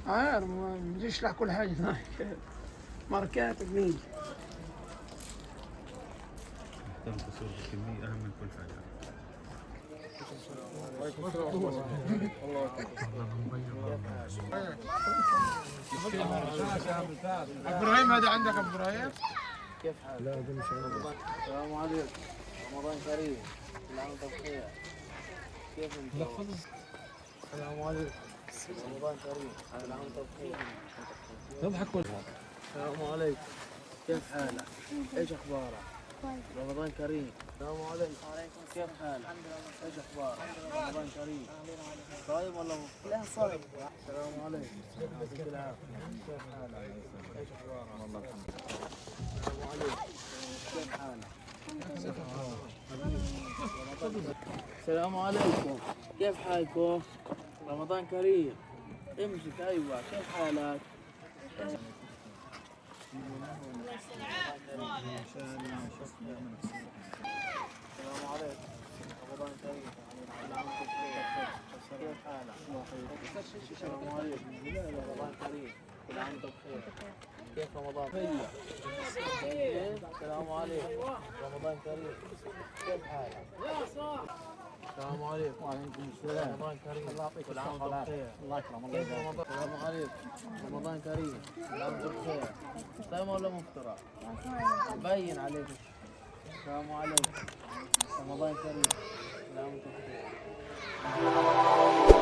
عارف ما نجيش لك كل حاجة هناك ماركات جميل. تم تصوير الكمية أهم من كل حاجة. ابراهيم هذا عندك ابراهيم؟ كيف حالك؟ لا ده مش انا. السلام عليكم، رمضان كريم، كل عام وانتم بخير. كيف انت؟ السلام عليكم، رمضان كريم، كل عام وانتم بخير. تضحك ولا؟ السلام عليكم، كيف حالك؟ ايش اخبارك؟ رمضان كريم. السلام عليكم. وعليكم كيف حالك؟ الحمد لله. ايش اخبارك؟ رمضان كريم. صايم ولا لا صايم؟ السلام عليكم. كيف حالك؟ ايش اخبارك؟ والله الحمد لله. السلام عليكم. كيف حالك؟ السلام عليكم. كيف حالكم؟ رمضان كريم. امسك ايوه، كيف حالك؟ السلام عليكم، رمضان كريم، كل عام وانتم بخير. كيف حالك؟ السلام عليكم، رمضان كريم، كل عام وانتم بخير. كيف رمضان؟ السلام عليكم، رمضان كريم، كيف حالك؟ السلام عليكم. وعليكم السلام. رمضان كريم، كل عام وانتم بخير. الله يكرم. كيف رمضان؟ السلام عليكم، رمضان كريم، كل عام وانتم بخير. صايم ولا مفطرة؟ باين عليك. السلام عليكم، رمضان كريم، كل عام وانتم بخير.